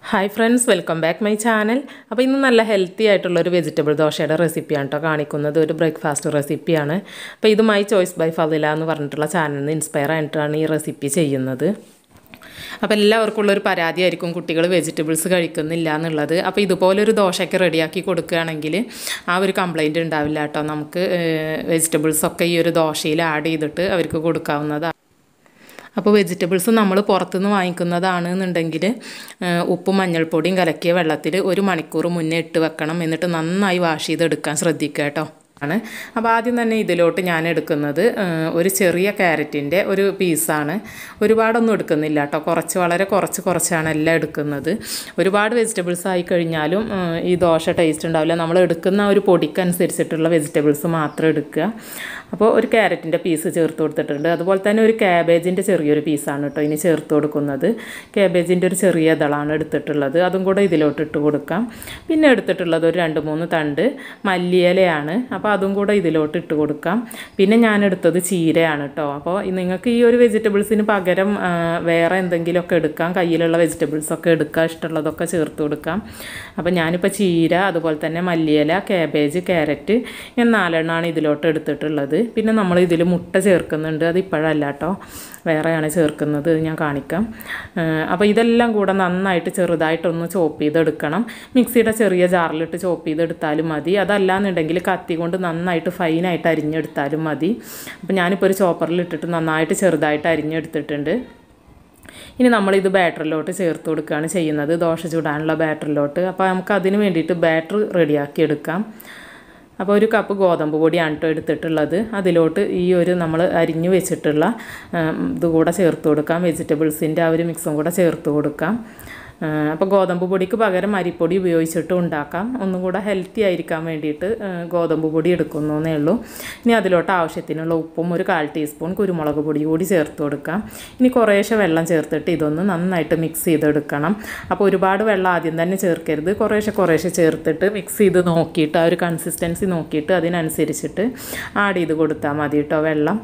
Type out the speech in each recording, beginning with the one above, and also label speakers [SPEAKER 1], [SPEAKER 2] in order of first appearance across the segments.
[SPEAKER 1] Hi friends, welcome back my channel. അപ്പോൾ ഇന്ന് നല്ല ഹെൽത്തി ആയിട്ടുള്ളൊരു വെജിറ്റബിൾ ദോശയുടെ റെസിപ്പിയാണ് കേട്ടോ കാണിക്കുന്നത്. ഒരു ബ്രേക്ക്ഫാസ്റ്റ് റെസിപ്പിയാണ്. അപ്പോൾ ഇത് മൈ ചോയ്സ് ബൈ ഫദില എന്ന് പറഞ്ഞിട്ടുള്ള ചാനലിൽ നിന്ന് ഇൻസ്പയർ ആയിട്ടാണ് ഈ റെസിപ്പി ചെയ്യുന്നത്. അപ്പോൾ എല്ലാവർക്കും ഉള്ളൊരു പരാതിയായിരിക്കും കുട്ടികൾ വെജിറ്റബിൾസ് കഴിക്കുന്നില്ല എന്നുള്ളത്. അപ്പോൾ ഇതുപോലൊരു ദോശയ്ക്ക് റെഡിയാക്കി കൊടുക്കുകയാണെങ്കിൽ ആ ഒരു കംപ്ലയിൻറ്റ് ഉണ്ടാവില്ല കേട്ടോ. നമുക്ക് വെജിറ്റബിൾസൊക്കെ ഈ ഒരു ദോശയിൽ ആഡ് ചെയ്തിട്ട് അവർക്ക് കൊടുക്കാവുന്നതാണ്. അപ്പോൾ വെജിറ്റബിൾസ് നമ്മൾ പുറത്തുനിന്ന് വാങ്ങിക്കുന്നതാണെന്നുണ്ടെങ്കിൽ ഉപ്പും മഞ്ഞൾപ്പൊടിയും കലക്കിയ വെള്ളത്തിൽ 1 മണിക്കൂർ മുന്നേ ഇട്ട് വെക്കണം. എന്നിട്ട് നന്നായി വാഷ് ചെയ്തെടുക്കാൻ ശ്രദ്ധിക്കുക കേട്ടോ. അപ്പോൾ ആദ്യം തന്നെ ഇതിലോട്ട് ഞാൻ എടുക്കുന്നത് ഒരു ചെറിയ ക്യാരറ്റിൻ്റെ ഒരു പീസാണ്. ഒരുപാടൊന്നും എടുക്കുന്നില്ല കേട്ടോ, വളരെ കുറച്ചാണ് എല്ലാം എടുക്കുന്നത്. ഒരുപാട് വെജിറ്റബിൾസ് ആയി കഴിഞ്ഞാലും ഈ ദോശ ടേസ്റ്റ് ഉണ്ടാവില്ല. നമ്മൾ എടുക്കുന്ന ഒരു പൊടിക്കനുസരിച്ചിട്ടുള്ള വെജിറ്റബിൾസ് മാത്രം എടുക്കുക. അപ്പോൾ ഒരു ക്യാരറ്റിൻ്റെ പീസ് ചേർത്ത് കൊടുത്തിട്ടുണ്ട്. അതുപോലെ തന്നെ ഒരു ക്യാബേജിൻ്റെ ചെറിയൊരു പീസാണ് കേട്ടോ ഇനി ചേർത്ത് കൊടുക്കുന്നത്. ക്യാബേജിൻ്റെ ഒരു ചെറിയ ഇതളാണ് എടുത്തിട്ടുള്ളത്, അതും കൂടെ ഇതിലോട്ട് ഇട്ട് കൊടുക്കാം. പിന്നെ എടുത്തിട്ടുള്ളത് ഒരു 2-3 തണ്ട് മല്ലിയിലയാണ്. അപ്പോൾ അതും കൂടെ ഇതിലോട്ട് ഇട്ട് കൊടുക്കാം. പിന്നെ ഞാൻ എടുത്തത് ചീരയാണ് കേട്ടോ. അപ്പോൾ നിങ്ങൾക്ക് ഈ ഒരു വെജിറ്റബിൾസിന് പകരം വേറെ എന്തെങ്കിലുമൊക്കെ എടുക്കാം, കയ്യിലുള്ള വെജിറ്റബിൾസൊക്കെ എടുക്കാം, ഇഷ്ടമുള്ളതൊക്കെ ചേർത്ത് കൊടുക്കാം. അപ്പോൾ ഞാനിപ്പോൾ ചീര, അതുപോലെ തന്നെ മല്ലിയില, ക്യാബേജ്, ക്യാരറ്റ് ഞാൻ 4 എണ്ണമാണ് ഇതിലോട്ട് എടുത്തിട്ടുള്ളത്. പിന്നെ നമ്മൾ ഇതിൽ മുട്ട ചേർക്കുന്നുണ്ട്, അത് ഇപ്പോഴല്ല കേട്ടോ, വേറെയാണ് ചേർക്കുന്നത്, ഞാൻ കാണിക്കാം. അപ്പോൾ ഇതെല്ലാം കൂടെ നന്നായിട്ട് ചെറുതായിട്ടൊന്ന് ചോപ്പ് ചെയ്തെടുക്കണം. മിക്സിയുടെ ചെറിയ ജാറിലിട്ട് ചോപ്പ് ചെയ്തെടുത്താലും മതി, അതല്ലാന്നുണ്ടെങ്കിൽ കത്തി കൊണ്ട് നന്നായിട്ട് ഫൈനായിട്ട് അരിഞ്ഞെടുത്താലും മതി. അപ്പോൾ ഞാനിപ്പോൾ ഒരു ചോപ്പറിലിട്ടിട്ട് നന്നായിട്ട് ചെറുതായിട്ട് അരിഞ്ഞെടുത്തിട്ടുണ്ട്. ഇനി നമ്മളിത് ബാറ്ററിലോട്ട് ചേർത്ത് കൊടുക്കുകയാണ് ചെയ്യുന്നത്, ദോശ ചുടാനുള്ള ബാറ്ററിലോട്ട്. അപ്പോൾ നമുക്ക് അതിന് വേണ്ടിയിട്ട് ബാറ്റർ റെഡിയാക്കി എടുക്കാം. അപ്പോൾ 1 കപ്പ് ഗോതമ്പ് പൊടിയാണ് കേട്ടോ എടുത്തിട്ടുള്ളത്. അതിലോട്ട് ഈ ഒരു നമ്മൾ അരിഞ്ഞു വെച്ചിട്ടുള്ള ഇത് കൂടെ ചേർത്ത് കൊടുക്കാം. വെജിറ്റബിൾസിൻ്റെ ആ ഒരു മിക്സും കൂടെ ചേർത്ത് കൊടുക്കാം. അപ്പോൾ ഗോതമ്പ് പൊടിക്ക് പകരം അരിപ്പൊടി ഉപയോഗിച്ചിട്ട് ഉണ്ടാക്കാം. ഒന്നും കൂടെ ഹെൽത്തി ആയിരിക്കാൻ വേണ്ടിയിട്ട് ഗോതമ്പ് പൊടി എടുക്കുന്നേ ഉള്ളൂ. ഇനി അതിലോട്ട് ആവശ്യത്തിനുള്ള ഉപ്പും ഒരു 1/4 ടീസ്പൂൺ കുരുമുളക് പൊടി കൂടി ചേർത്ത് കൊടുക്കാം. ഇനി കുറേശ്ശെ വെള്ളം ചേർത്തിട്ട് ഇതൊന്ന് നന്നായിട്ട് മിക്സ് ചെയ്തെടുക്കണം. അപ്പോൾ ഒരുപാട് വെള്ളം ആദ്യം തന്നെ ചേർക്കരുത്, കുറേശ്ശെ ചേർത്തിട്ട് മിക്സ് ചെയ്ത് നോക്കിയിട്ട് ആ ഒരു കൺസിസ്റ്റൻസി നോക്കിയിട്ട് അതിനനുസരിച്ചിട്ട് ആഡ് ചെയ്ത് കൊടുത്താൽ മതി കേട്ടോ വെള്ളം.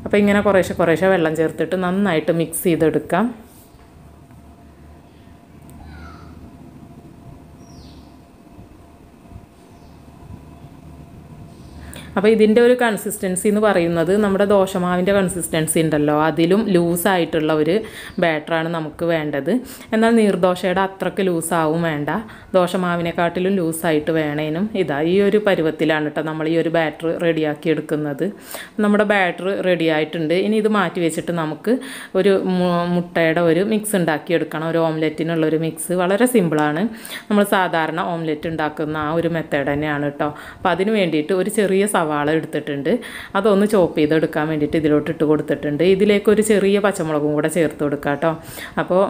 [SPEAKER 1] അപ്പോൾ ഇങ്ങനെ കുറേശ്ശെ വെള്ളം ചേർത്തിട്ട് നന്നായിട്ട് മിക്സ് ചെയ്തെടുക്കാം. അപ്പോൾ ഇതിൻ്റെ ഒരു കൺസിസ്റ്റൻസി എന്ന് പറയുന്നത് നമ്മുടെ ദോശമാവിൻ്റെ കൺസിസ്റ്റൻസി ഉണ്ടല്ലോ, അതിലും ലൂസായിട്ടുള്ള ഒരു ബാറ്ററാണ് നമുക്ക് വേണ്ടത്. എന്നാൽ നീർദോശയുടെ അത്രയ്ക്ക് ലൂസാവും വേണ്ട, ദോശമാവിനെക്കാട്ടിലും ലൂസായിട്ട് വേണേനും. ഈ ഒരു പരുവത്തിലാണ് കേട്ടോ നമ്മൾ ഈ ഒരു ബാറ്റർ റെഡിയാക്കി എടുക്കുന്നത്. നമ്മുടെ ബാറ്റർ റെഡി ആയിട്ടുണ്ട്. ഇനി ഇത് മാറ്റി വെച്ചിട്ട് നമുക്ക് ഒരു മുട്ടയുടെ ഒരു മിക്സ് ഉണ്ടാക്കിയെടുക്കണം, ഒരു ഓംലെറ്റിനുള്ളൊരു മിക്സ്. വളരെ സിമ്പിളാണ്, നമ്മൾ സാധാരണ ഓംലെറ്റ് ഉണ്ടാക്കുന്ന ആ ഒരു മെത്തേഡ് തന്നെയാണ് കേട്ടോ. അപ്പോൾ അതിന് വേണ്ടിയിട്ട് ഒരു ചെറിയ സവാള എടുത്തിട്ടുണ്ട്, അതൊന്ന് ചോപ്പ് ചെയ്തെടുക്കാൻ വേണ്ടിയിട്ട് ഇതിലോട്ട് ഇട്ട് കൊടുത്തിട്ടുണ്ട്. ഇതിലേക്കൊരു ചെറിയ പച്ചമുളകും കൂടെ ചേർത്ത് കൊടുക്കാം കേട്ടോ. അപ്പോൾ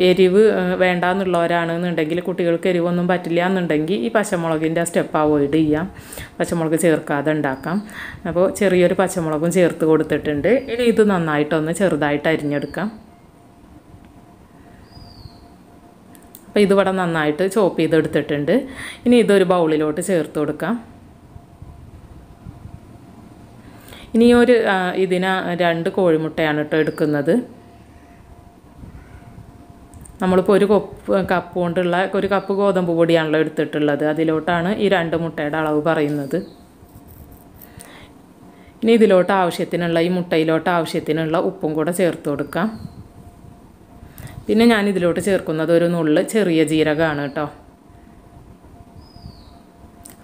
[SPEAKER 1] എരിവ് വേണ്ടാന്നുള്ളവരാണെന്നുണ്ടെങ്കിൽ, കുട്ടികൾക്ക് എരിവൊന്നും പറ്റില്ല എന്നുണ്ടെങ്കിൽ ഈ പച്ചമുളകിൻ്റെ സ്റ്റെപ്പ് അവോയ്ഡ് ചെയ്യാം, പച്ചമുളക് ചേർക്കാതെ ഉണ്ടാക്കാം. അപ്പോൾ ചെറിയൊരു പച്ചമുളകും ചേർത്ത് കൊടുത്തിട്ടുണ്ട്. ഇനി ഇത് നന്നായിട്ടൊന്ന് ചെറുതായിട്ട് അരിഞ്ഞെടുക്കാം. അപ്പോൾ ഇതിവിടെ നന്നായിട്ട് ചോപ്പ് ചെയ്തെടുത്തിട്ടുണ്ട്. ഇനി ഇതൊരു ബൗളിലോട്ട് ചേർത്ത് കൊടുക്കാം. ഇനി ഇതിന് 2 കോഴിമുട്ടയാണ് കേട്ടോ എടുക്കുന്നത്. നമ്മളിപ്പോൾ 1 കപ്പ് കൊണ്ടുള്ള 1 കപ്പ് ഗോതമ്പ് പൊടിയാണല്ലോ എടുത്തിട്ടുള്ളത്, അതിലോട്ടാണ് ഈ 2 മുട്ടയുടെ അളവ് പറയുന്നത്. ഇനി ഇതിലോട്ട് ആവശ്യത്തിനുള്ള, ഈ മുട്ടയിലോട്ട് ആവശ്യത്തിനുള്ള ഉപ്പും കൂടെ ചേർത്ത് കൊടുക്കാം. പിന്നെ ഞാൻ ഇതിലോട്ട് ചേർക്കുന്നത് ഒരു നുള്ള് ചെറിയ ജീരകമാണ് കേട്ടോ.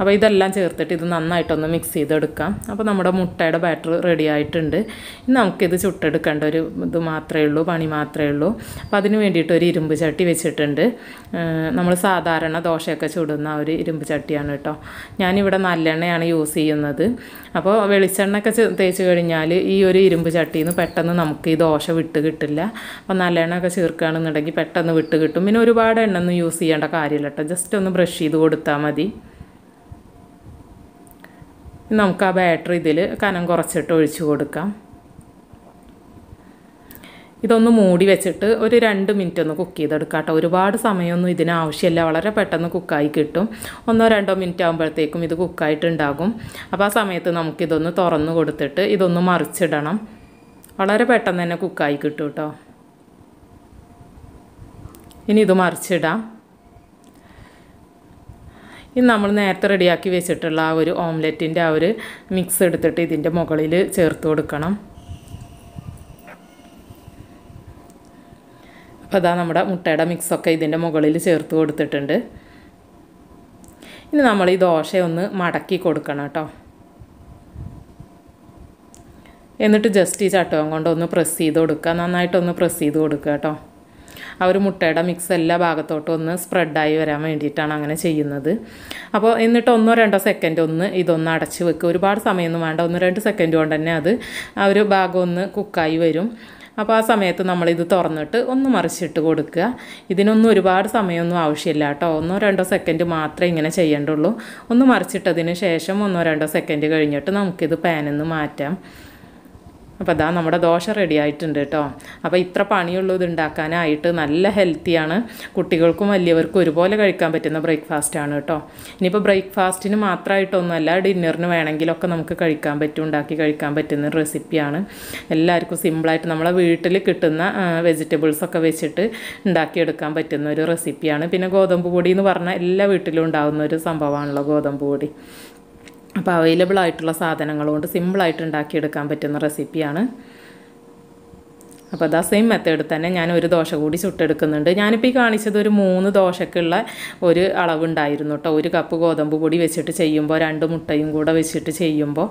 [SPEAKER 1] അപ്പോൾ ഇതെല്ലാം ചേർത്തിട്ട് ഇത് നന്നായിട്ടൊന്ന് മിക്സ് ചെയ്തെടുക്കാം. അപ്പോൾ നമ്മുടെ മുട്ടയുടെ ബാറ്റർ റെഡി ആയിട്ടുണ്ട്. ഇനി നമുക്കിത് ചുട്ടെടുക്കേണ്ട ഒരു പണി മാത്രമേ ഉള്ളൂ. അപ്പോൾ അതിന് വേണ്ടിയിട്ട് ഒരു ഇരുമ്പ് ചട്ടി വെച്ചിട്ടുണ്ട്. നമ്മൾ സാധാരണ ദോശയൊക്കെ ചുടുന്ന ഒരു ഇരുമ്പ് ചട്ടിയാണ് കേട്ടോ. ഞാനിവിടെ നല്ലെണ്ണയാണ് യൂസ് ചെയ്യുന്നത്. അപ്പോൾ വെളിച്ചെണ്ണയൊക്കെ തേച്ച് കഴിഞ്ഞാൽ ഈ ഒരു ഇരുമ്പ് ചട്ടിയിൽ നിന്ന് പെട്ടെന്ന് നമുക്ക് ഈ ദോശ വിട്ട് കിട്ടില്ല. അപ്പോൾ നല്ലെണ്ണയൊക്കെ ചേർക്കുകയാണെന്നുണ്ടെങ്കിൽ പെട്ടെന്ന് വിട്ട് കിട്ടും. പിന്നെ ഒരുപാട് എണ്ണയൊന്നും യൂസ് ചെയ്യേണ്ട കാര്യമില്ല കേട്ടോ, ജസ്റ്റ് ഒന്ന് ബ്രഷ് ചെയ്ത് കൊടുത്താൽ മതി. നമുക്ക് ആ ബാറ്ററി ഇതിൽ കനം കുറച്ചിട്ട് ഒഴിച്ച് കൊടുക്കാം. ഇതൊന്ന് മൂടി വെച്ചിട്ട് ഒരു 2 മിനിറ്റ് ഒന്ന് കുക്ക് ചെയ്തെടുക്കാം കേട്ടോ. ഒരുപാട് സമയമൊന്നും ഇതിന് ആവശ്യമില്ല, വളരെ പെട്ടെന്ന് കുക്കായി കിട്ടും. 1-2 മിനിറ്റ് ആകുമ്പോഴത്തേക്കും ഇത് കുക്കായിട്ടുണ്ടാകും. അപ്പോൾ ആ സമയത്ത് നമുക്കിതൊന്ന് തുറന്ന് കൊടുത്തിട്ട് ഇതൊന്ന് മറിച്ചിടണം. വളരെ പെട്ടെന്ന് തന്നെ കുക്കായി കിട്ടും കേട്ടോ. ഇനി ഇത് മറിച്ചിടാം. ഇനി നമ്മൾ നേരത്തെ റെഡിയാക്കി വെച്ചിട്ടുള്ള ആ ഒരു ഓംലെറ്റിൻ്റെ ആ ഒരു മിക്സ് എടുത്തിട്ട് ഇതിൻ്റെ മുകളിൽ ചേർത്ത് കൊടുക്കണം. അപ്പോൾ അതാ നമ്മുടെ മുട്ടയുടെ മിക്സൊക്കെ ഇതിൻ്റെ മുകളിൽ ചേർത്ത് കൊടുത്തിട്ടുണ്ട്. ഇനി നമ്മൾ ഈ ദോശയൊന്ന് മടക്കി കൊടുക്കണം കേട്ടോ. എന്നിട്ട് ജസ്റ്റ് ഈ ചട്ടകം കൊണ്ടൊന്ന് പ്രസ് ചെയ്ത് കൊടുക്കുക, നന്നായിട്ടൊന്ന് പ്രസ് ചെയ്ത് കൊടുക്കുക കേട്ടോ. ആ ഒരു മുട്ടയുടെ മിക്സ് എല്ലാ ഭാഗത്തോട്ടും ഒന്ന് സ്പ്രെഡായി വരാൻ വേണ്ടിയിട്ടാണ് അങ്ങനെ ചെയ്യുന്നത്. അപ്പോൾ എന്നിട്ട് 1-2 സെക്കൻഡ് ഒന്ന് ഇതൊന്ന് അടച്ച് വെക്കുക. ഒരുപാട് സമയമൊന്നും വേണ്ട, 1-2 സെക്കൻഡ് കൊണ്ട് തന്നെ അത് ആ ഒരു ഭാഗം ഒന്ന് കുക്കായി വരും. അപ്പോൾ ആ സമയത്ത് നമ്മളിത് തുറന്നിട്ട് ഒന്ന് മറിച്ചിട്ട് കൊടുക്കുക. ഇതിനൊന്നും ഒരുപാട് സമയമൊന്നും ആവശ്യമില്ല കേട്ടോ. 1-2 സെക്കൻഡ് മാത്രമേ ഇങ്ങനെ ചെയ്യേണ്ടുള്ളൂ. ഒന്ന് മറിച്ചിട്ടതിന് ശേഷം 1-2 സെക്കൻഡ് കഴിഞ്ഞിട്ട് നമുക്കിത് പാനിൽ നിന്ന് മാറ്റാം. അപ്പോൾ അതാ നമ്മുടെ ദോശ റെഡി ആയിട്ടുണ്ട് കേട്ടോ. അപ്പോൾ ഇത്ര പണിയുള്ളൂ ഇത് ഉണ്ടാക്കാനായിട്ട്. നല്ല ഹെൽത്തിയാണ്, കുട്ടികൾക്കും വലിയവർക്കും ഒരുപോലെ കഴിക്കാൻ പറ്റുന്ന ബ്രേക്ക്ഫാസ്റ്റാണ് കേട്ടോ. ഇനിയിപ്പോൾ ബ്രേക്ക്ഫാസ്റ്റിന് മാത്രമായിട്ടൊന്നുമല്ല, ഡിന്നറിന് വേണമെങ്കിലൊക്കെ നമുക്ക് കഴിക്കാൻ പറ്റും, ഉണ്ടാക്കി കഴിക്കാൻ പറ്റുന്ന റെസിപ്പിയാണ്. എല്ലാവർക്കും സിമ്പിളായിട്ട് നമ്മളെ വീട്ടിൽ കിട്ടുന്ന വെജിറ്റബിൾസൊക്കെ വെച്ചിട്ട് ഉണ്ടാക്കിയെടുക്കാൻ പറ്റുന്ന ഒരു റെസിപ്പിയാണ്. പിന്നെ ഗോതമ്പ് പൊടി എന്ന് പറഞ്ഞാൽ എല്ലാ വീട്ടിലും ഉണ്ടാകുന്ന ഒരു സംഭവമാണല്ലോ ഗോതമ്പ് പൊടി. അപ്പോൾ അവൈലബിൾ ആയിട്ടുള്ള സാധനങ്ങൾ കൊണ്ട് സിമ്പിളായിട്ട് ഉണ്ടാക്കിയെടുക്കാൻ പറ്റുന്ന റെസിപ്പിയാണ്. അപ്പോൾ അതാ സെയിം മെത്തേഡ് തന്നെ ഞാൻ ഒരു ദോശ കൂടി ചുട്ടെടുക്കുന്നുണ്ട്. ഞാനിപ്പോൾ ഈ കാണിച്ചത് ഒരു 3 ദോശക്കുള്ള ഒരു അളവുണ്ടായിരുന്നു കേട്ടോ. 1 കപ്പ് ഗോതമ്പ് പൊടി വെച്ചിട്ട് ചെയ്യുമ്പോൾ 2 മുട്ടയും കൂടെ വെച്ചിട്ട് ചെയ്യുമ്പോൾ.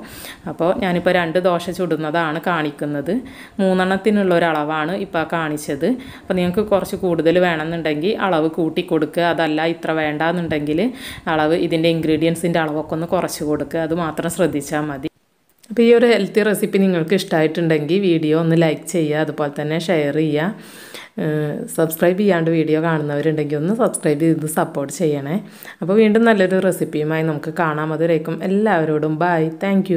[SPEAKER 1] അപ്പോൾ ഞാനിപ്പോൾ 2 ദോശ ചുടുന്നതാണ് കാണിക്കുന്നത്. 3 എണ്ണത്തിനുള്ള ഒരു അളവാണ് ഇപ്പോൾ കാണിച്ചത്. അപ്പോൾ നിങ്ങൾക്ക് കുറച്ച് കൂടുതൽ വേണമെന്നുണ്ടെങ്കിൽ അളവ് കൂട്ടി കൊടുക്കുക. അതല്ല ഇത്ര വേണ്ടാന്നുണ്ടെങ്കിൽ അളവ് ഇതിൻ്റെ ഇൻഗ്രീഡിയൻസിൻ്റെ അളവൊക്കെ ഒന്ന് കുറച്ച് കൊടുക്കുക. അത് മാത്രം ശ്രദ്ധിച്ചാൽ മതി. അപ്പോൾ ഈ ഒരു ഹെൽത്തി റെസിപ്പി നിങ്ങൾക്ക് ഇഷ്ടമായിട്ടുണ്ടെങ്കിൽ വീഡിയോ ഒന്ന് ലൈക്ക് ചെയ്യുക, അതുപോലെ തന്നെ ഷെയർ ചെയ്യുക. സബ്സ്ക്രൈബ് ചെയ്യാണ്ട് വീഡിയോ കാണുന്നവരുണ്ടെങ്കിൽ ഒന്ന് സബ്സ്ക്രൈബ് ചെയ്ത് സപ്പോർട്ട് ചെയ്യണേ. അപ്പോൾ വീണ്ടും നല്ലൊരു റെസിപ്പിയുമായി നമുക്ക് കാണാം. അതുവരേക്കും എല്ലാവരോടും ബൈ. താങ്ക്